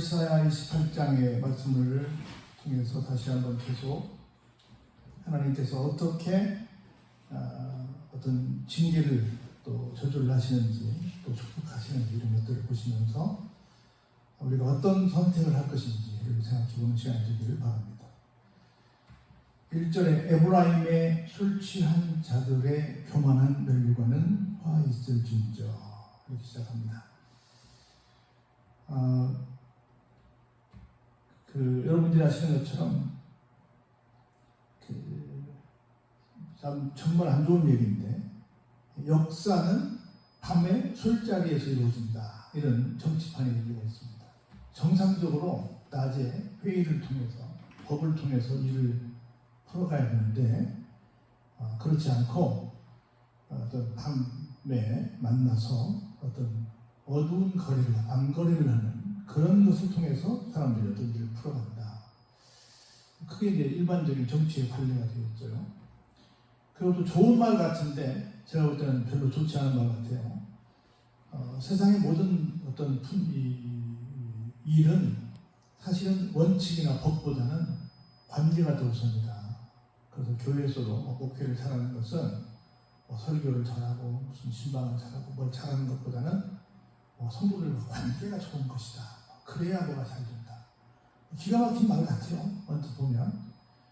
이사야 28장의 말씀을 통해서 다시 한번 계속 하나님께서 어떻게 어떤 징계를 또 저주를 하시는지 또 축복하시는지 이런 것들을 보시면서 우리가 어떤 선택을 할 것인지를 생각해보는 시간이 되기를 바랍니다. 1절에 에브라임의 술 취한 자들의 교만한 멸류관은 화 있을진저 이렇게 시작합니다. 여러분들이 아시는 것처럼 정말 안 좋은 얘기인데 역사는 밤에 술자리에서 이루어진다 이런 정치판의 얘기가 있습니다. 정상적으로 낮에 회의를 통해서 법을 통해서 일을 풀어가야 되는데 그렇지 않고 어떤 밤에 만나서 어떤 어두운 거리를 암거리를 하는 그런 것을 통해서 사람들이 어떤 일을 풀어간다. 그게 이제 일반적인 정치의 관례가 되었죠. 그리고 또 좋은 말 같은데 제가 볼 때는 별로 좋지 않은 말 같아요. 세상의 모든 어떤 일은 사실은 원칙이나 법보다는 관계가 더 우선이다. 그래서 교회에서도 목회를 잘하는 것은 설교를 잘하고 무슨 신방을 잘하고 뭘 잘하는 것보다는 성도들과 관계가 좋은 것이다. 그래야 뭐가 잘 된다. 기가 막힌 말 같아요. 언뜻 보면.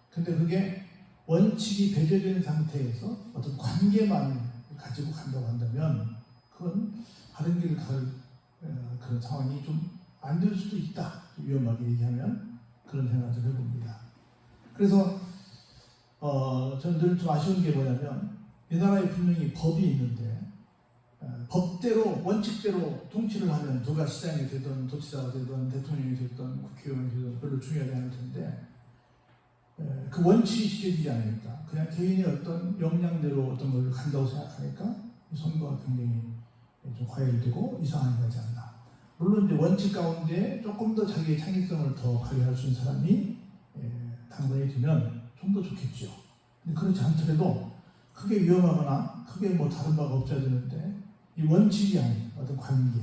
근데 그게 원칙이 배제된 상태에서 어떤 관계만 가지고 간다고 한다면 그건 다른 길을 갈 그런 상황이 좀 안 될 수도 있다. 위험하게 얘기하면 그런 생각을 좀 해봅니다. 그래서 저는 늘 좀 아쉬운 게 뭐냐면 이 나라에 분명히 법이 있는데 법대로 원칙대로 통치를 하면 누가 시장이 되든 도지사가 되든 대통령이 되든 국회의원이 되든 별로 중요하지 않을 텐데 그 원칙이 지켜지지 않으니까 그냥 개인의 어떤 역량대로 어떤 걸 간다고 생각하니까 선거가 굉장히 좀 과열되고 이상하게 가지 않나. 물론 이제 원칙 가운데 조금 더 자기의 창의성을 더 발휘할 수 있는 사람이 당선이 되면 좀 더 좋겠죠. 근데 그렇지 않더라도 크게 위험하거나 크게 뭐 다른 바가 없어야 되는데 이 원칙이 아닌 어떤 관계,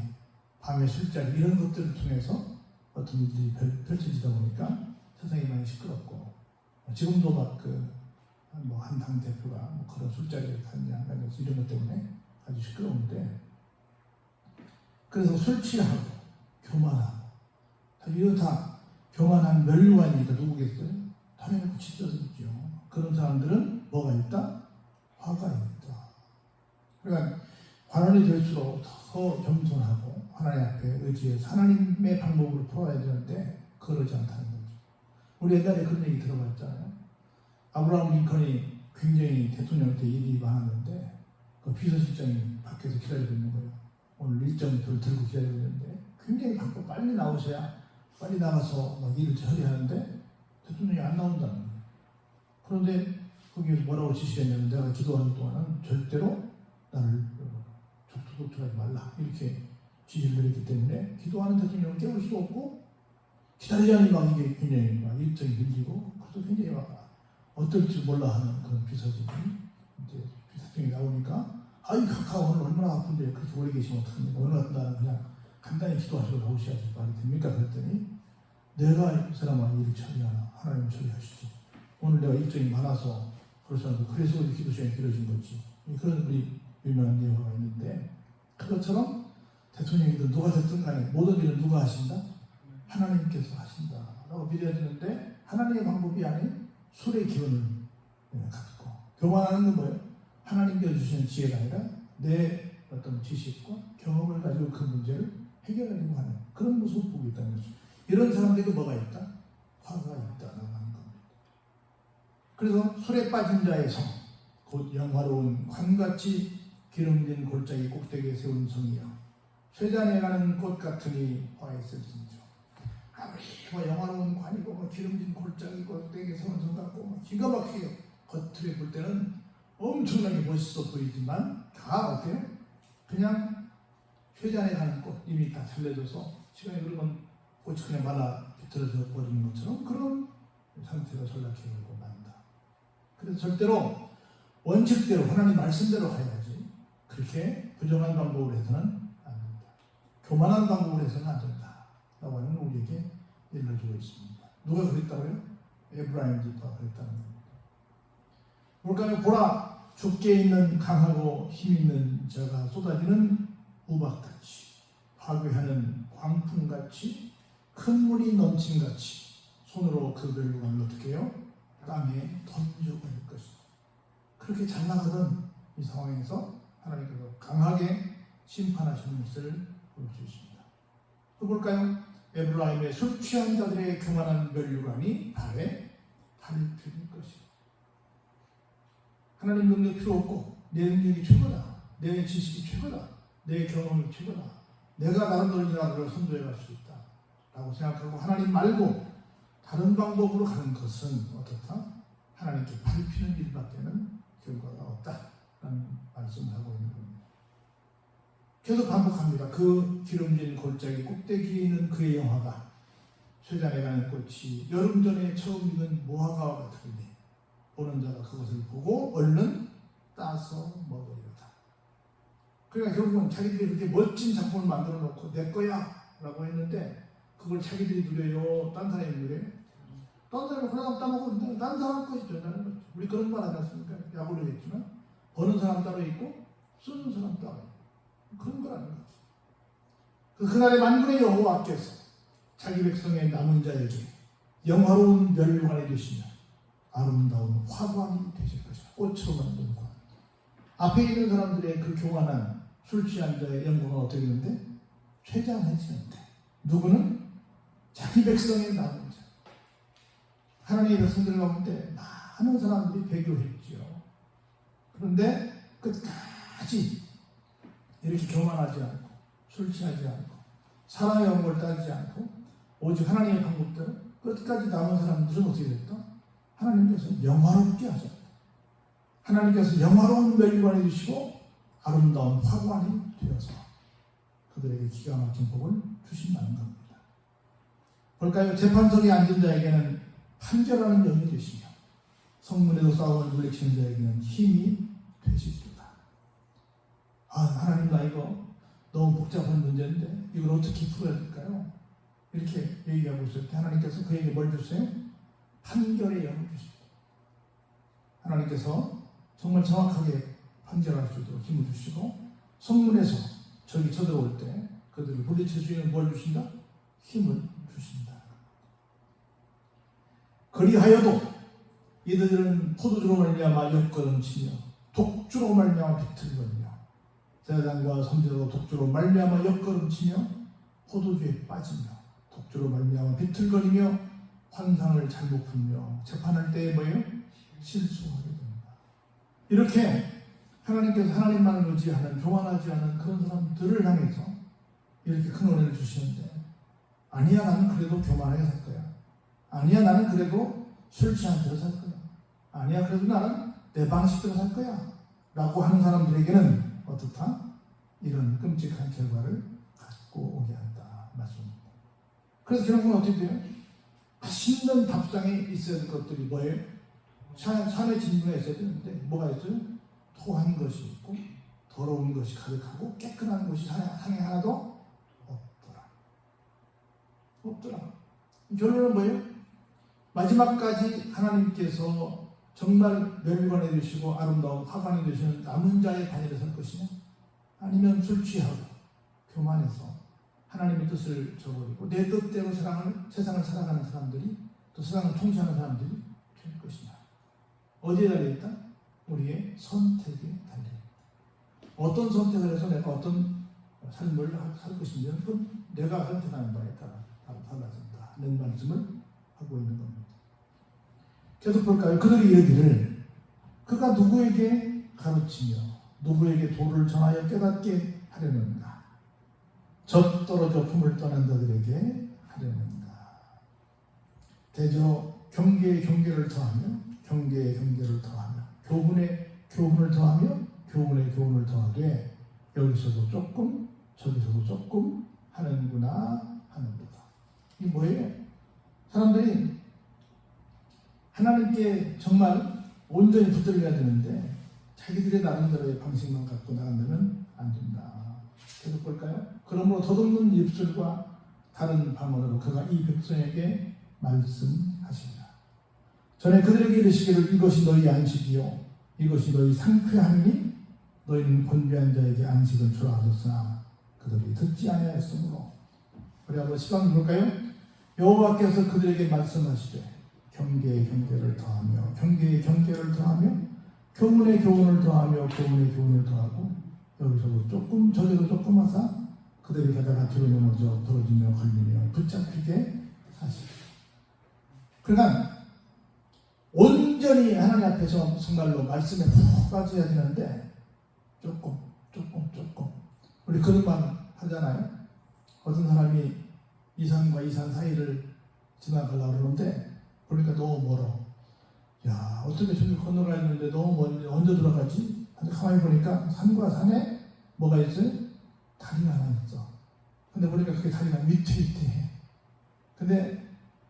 밤의 술자리 이런 것들을 통해서 어떤 일들이 펼쳐지다 보니까 세상이 많이 시끄럽고 지금도 막 한 당 대표가 그런 술자리를 갔냐 이런 것 때문에 아주 시끄러운데 그래서 술 취하고 교만하고 이런 다 교만한 멸류관이니까 누구겠어요? 당연히 구치자들이죠. 그런 사람들은 뭐가 있다? 화가 있다. 그러니까 관원이 될수록 더 겸손하고 하나님 앞에 의지해서 하나님의 방법으로 풀어야 되는데 그러지 않다는 거죠. 우리 옛날에 그런 얘기 들어봤잖아요. 아브라함 링컨이 굉장히 대통령 때 일이 많았는데 그 비서실장이 밖에서 기다리고 있는 거예요. 오늘 일정표를 들고 기다리고 있는데 굉장히 바빠 빨리 나오셔야 빨리 나가서 막 일을 처리하는데 대통령이 안 나온다는 거예요. 그런데 거기에서 뭐라고 지시했냐면 내가 기도하는 동안은 절대로 나를 족투독투하지 말라 이렇게 지시를 드렸기 때문에 기도하는 대통령을 깨울 수도 없고 기다리자니 막 이게 굉장히 막 일정이 밀리고 그것도 굉장히 막 어떨 줄 몰라 하는 그런 비서진이 이제 비서진이 나오니까 아이 카카 오늘 얼마나 아픈데 그렇게 오래 계시면 어떡합니까? 오늘 같은 날은 그냥 간단히 기도하시고 나오셔야지 말이 됩니까? 그랬더니 내가 이 사람아 일을 처리하나 하나님 처리하시지. 오늘 내가 일정이 많아서 그래서 우리 기도 시간이 길어진 거지. 그런 우리 유명한 예화가 있는데 그것처럼 대통령이든 누가 됐든 간에 모든 일은 누가 하신다? 하나님께서 하신다 라고 믿어야 되는데 하나님의 방법이 아닌 술의 기운을 갖고 교만하는 건 뭐예요? 하나님께서 주시는 지혜가 아니라 내 어떤 지식과 경험을 가지고 그 문제를 해결하려고 하는 그런 모습을 보고 있다는 거죠. 이런 사람들에게 뭐가 있다? 화가 있다라고 하는 겁니다. 그래서 술에 빠진 자의 성, 곧 영화로운 관같이 기름진 골짜기 꼭대기에 세운 성이여 쇠잔에 가는 꽃 같으니 화했을진저. 아무리 뭐 영화로운 관이고 뭐 기름진 골짜기 꼭대기에 세운 성 같고 기가 막히게 겉으로 볼 때는 엄청나게 멋있어 보이지만 다 어때요? 그냥 쇠잔에 가는 꽃 이미 다 잘려져서 시간이 흐르면 꽃이 그냥 말라 비틀어져 버리는 것처럼 그런 상태가 전락해버리고 만다. 그래서 절대로 원칙대로 하나님 말씀대로 가야지 그렇게 부정한 방법으로 해서는 안 된다. 교만한 방법으로 해서는 안 된다. 라고 하는 우리에게 일러주고 있습니다. 누가 그랬다고요? 에브라임 지파가 그랬다는 겁니다. 뭘까요? 보라, 죽게 있는 강하고 힘있는 자가 쏟아지는 우박같이, 파괴하는 광풍같이, 큰 물이 넘침같이 손으로 그 멸류관을 어떻게 해요? 땅에 던져버릴 것이다. 그렇게 잘 나가던 이 상황에서 하나님께서 강하게 심판하시는 것을 볼 수 있습니다. 또 볼까요? 에브라임의 술 취한 자들의 교만한 멸류관이 발에 밟힐 것이다. 하나님 능력 필요 없고 내 능력이 최고다, 내 지식이 최고다, 내 경험이 최고다, 내가 나름대로 이 나라를 선도해 갈 수 있다 라고 생각하고 하나님 말고 다른 방법으로 가는 것은 어떻다? 하나님께 밟히는 일밖에는 결과가 없다라는 말씀을 하고 있는 겁니다. 계속 반복합니다. 그 기름진 골짜기 꼭대기에 있는 그의 영화가 쇠잔에 가는 꽃이 여름 전에 처음 익은 무화과와 같으니 보는 자가 그것을 보고 얼른 따서 먹으리로다. 그러니까 결국은 자기들이 그렇게 멋진 작품을 만들어 놓고 내 거야 라고 했는데 그걸 자기들이 누려요? 딴 사람이 누려요? 딴 사람이 그러다 따먹고 딴 사람 것이 된다는 거죠. 우리 그런 말 하지 않습니까? 야구를 했지만 버는 사람 따로 있고 쓰는 사람 따로 있고 그런 거라는 거죠. 그날의 만군의 여호와께서 자기 백성의 남은 자에게 영화로운 멸류관이 되시며 아름다운 화관이 되실 것이다. 꽃으로 만든 관. 앞에 있는 사람들의 그 교만한 술 취한 자의 영광은 어떻게 되는데? 쇠잔해지는데 누구는? 자기 백성의 남은 자. 하나님의 백성들 가운데 많은 사람들이 배교했지요. 그런데 끝까지 이렇게 교만하지 않고 술 취하지 않고 사랑의 영광을 따지지 않고 오직 하나님의 방법대로 끝까지 남은 사람들은 어떻게 됐다? 하나님께서 영화롭게 하셨다. 하나님께서 영화로운 멸류관이 주시고 아름다운 화관이 되어서 그들에게 기가 막힌 복을 주신다는 겁니다. 볼까요? 재판석에 앉은 자에게는 판결하는 영이 되시며 성문에도 싸움을 물리치는 자에게는 힘이 되시리로다. 하나님 나 이거 너무 복잡한 문제인데 이걸 어떻게 풀어야 될까요? 이렇게 얘기하고 있을 때 하나님께서 그에게 뭘 주세요? 판결의 영을 주십니다. 하나님께서 정말 정확하게 판결할 수 있도록 힘을 주시고 성문에서 적이 쳐들어올 때 그들을 물리칠 수 있는 뭘 주신다? 힘을 주신다. 그리하여도 이들은 포도주로 말미암아 엿걸음치며 독주로 말미암아 비틀거리며 제사장과 선지자도 독주로 말미암아 엿걸음치며 포도주에 빠지며 독주로 말미암아 비틀거리며 환상을 잘못 풀며 재판할 때에 뭐예요? 실수하게 됩니다. 이렇게 하나님께서 하나님만을 의지하는 교만하지 않은 그런 사람들을 향해서 이렇게 큰 은혜를 주시는데 아니야 나는 그래도 교만하게 살 거야. 아니야 나는 그래도 술 취한 대로 살 거야. 아니야 그래도 나는 내 방식대로 살 거야 라고 하는 사람들에게는 어떻다? 이런 끔찍한 결과를 갖고 오게 한다 말씀입니다. 그래서 결국은 어떻게 돼요? 맛있는 밥상에 있어야 될 것들이 뭐예요? 산의 진중에 있어야 되는데 뭐가 있어요? 토한 것이 있고 더러운 것이 가득하고 깨끗한 것이 산에 하나도 없더라. 결론은 뭐예요? 마지막까지 하나님께서 정말 멸관해 주시고 아름다운 화관이 되시는 남은 자의 반열에 설 것이냐? 아니면 술 취하고 교만해서 하나님의 뜻을 저버리고 내 뜻대로 세상을 살아가는 사람들이 또 세상을 통치하는 사람들이 될 것이냐? 어디에 달려있다? 우리의 선택에 달려있다. 어떤 선택을 해서 내가 어떤 삶을 살 것인지는 그건 내가 선택하는 바에 따라 달라진다 는 말씀을 하고 있는 겁니다. 계속 볼까요? 그들이 이르기를 그가 누구에게 가르치며 누구에게 도를 전하여 깨닫게 하려는가? 젖떨어져 품을 떠난 자들에게 하려는가? 대저 경계에 경계를 더하며 경계에 경계를 더하며 교훈에 교훈을 더하며 교훈에 교훈을 더하되 여기서도 조금 저기서도 조금 하는구나 하는구나. 이게 뭐예요? 사람들이 하나님께 정말 온전히 붙들려야 되는데 자기들의 나름대로의 방식만 갖고 나간다면 안 된다. 계속 볼까요? 그러므로 덧없는 입술과 다른 방언으로 그가 이 백성에게 말씀하시니라. 전에 그들에게 이르시기를 이것이 너희 안식이요 이것이 너희 상쾌함이니 너희는 권비한 자에게 안식을 주라 하셨으나 그들이 듣지 아니하였으므로. 우리 한번 시간 볼까요? 여호와께서 그들에게 말씀하시되 경계에 경계를 더하며 경계에 경계를 더하며 교훈에 교훈을 더하며 교훈에 교훈을 더하고 여기서도 조금 저기도 조금 하사 그들이 가다가 뒤로 넘어져 부러지며 걸리며 붙잡히게 하시고. 그러니까 온전히 하나님 앞에서 정말로 말씀에 푹 빠져야 되는데 조금 우리 그런 말 하잖아요. 어떤 사람이 이 산과 이 산 사이를 지나가려고 그러는데 보니까 너무 멀어. 야, 어떻게 저기 건너가야 되는데 너무 멀리 언제 들어가지? 가만히 보니까 산과 산에 뭐가 있어요? 다리가 하나 있어. 근데 보니까 그게 다리가 위태위태해. 근데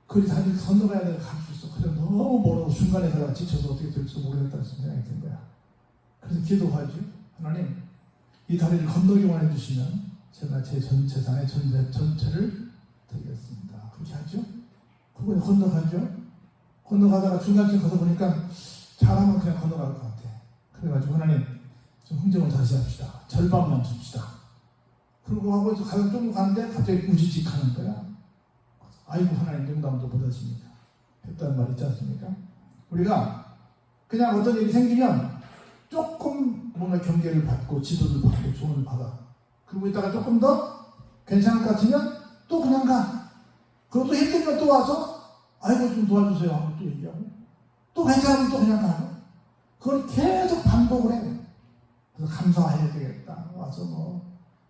그 다리를 건너가야 되는 갈 수 있어. 그래 너무 멀어서 중간에 가다가 지쳐서 어떻게 될지도 모르겠다는 생각이 든 거야. 그래서 기도하죠. 하나님, 이 다리를 건너기만 해주시면 제가 제 전 재산의 전체를 드리겠습니다. 그렇게 하죠. 그분이 건너가죠. 건너가다가 중간쯤 가서 보니까 잘하면 그냥 건너갈 것 같아. 그래가지고 하나님 좀 흥정을 다시 합시다. 절반만 줍시다. 그러고 하고 가서 좀 가는데 갑자기 우지직 하는 거야. 아이고 하나님 농담도 못하십니까? 했다는 말 있지 않습니까? 우리가 그냥 어떤 일이 생기면 조금 뭔가 경계를 받고 지도를 받고 조언을 받아. 그리고 있다가 조금 더 괜찮을 것 같으면 또 그냥 가. 그리고 또 힘들면 또 와서 아이고 좀 도와주세요 하고 또 얘기하고 또 괜찮으면 또 그냥 가고 그걸 계속 반복을 해요. 그래서 감사해야 되겠다. 와서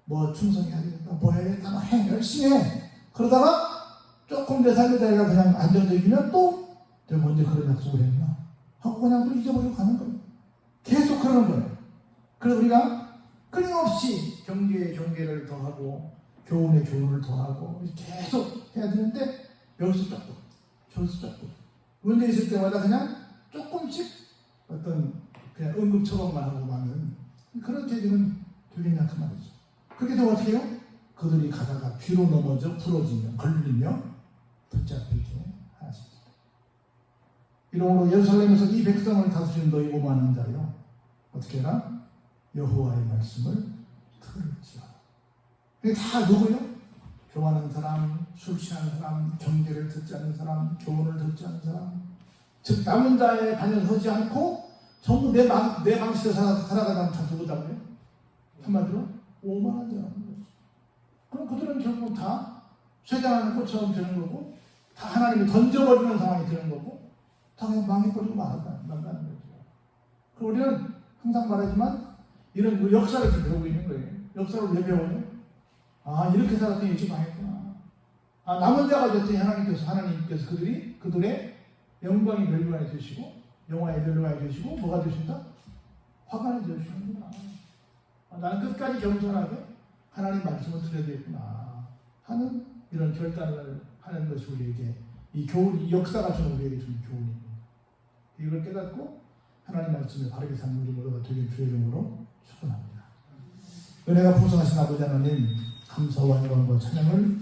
뭐 충성해야 되겠다. 뭐 해야 되겠다. 해. 열심히 해. 그러다가 조금 내 삶의 자리가 그냥 안정적이면 또 내가 언제 그런 약속을 했나 하고 그냥 또 잊어버리고 가는 거예요. 계속 그러는 거예요. 그래서 우리가 끊임없이 경계에 경계를 더하고 교훈에 교훈을 더하고 계속 해야 되는데 여기서 조금 저기서 조금 문제 있을 때마다 그냥 조금씩 어떤 그냥 응급 처방만 하고 마는 그렇게 되면 되겠냐 그 말이죠. 그렇게 되면 어떻게 해요? 그들이 가다가 뒤로 넘어져 부러지며 걸리며 붙잡히게 하십니다. 이러므로 예루살렘에서 이 백성을 다스리는 너희 오만한 자여 어떻게 해라? 여호와의 말씀을 들을지어다. 이게 다 누구요? 교만한 사람, 술 취한 사람, 경계를 듣지 않는 사람, 교훈을 듣지 않는 사람, 즉 남은 자의 반을 서지 않고 전부 내 방식대로 살아가는 다 누구다고요? 한마디로 오만한 자라는 거죠. 그럼 그들은 결국 다 쇠장하는 꽃처럼 되는 거고 다 하나님이 던져버리는 상황이 되는 거고 다 그냥 망해버리고 말한다는 거죠. 그럼 우리는 항상 말하지만 이런 역사를 이렇게 배우고 있는 거예요. 역사를 왜 배워요? 아 이렇게 살았더니 이렇게 망했구나. 아 남은 자가 됐더니 하나님께서 그들의 영광이 멸관이 되시고 영화의 멸관이 되시고 뭐가 되신다? 화관이 되시는구나. 아, 나는 끝까지 겸손하게 하나님 말씀을 들어야 되겠구나 하는 이런 결단을 하는 것이 우리에게 이 역사가 주는 우리에게 주는 교훈입니다. 이걸 깨닫고 하나님 말씀에 바르게 사는 우리 모두가 되길 주의 이름으로 축원합니다. 은혜가 풍성하신 아버지 하나님 감사와 영광과 찬양을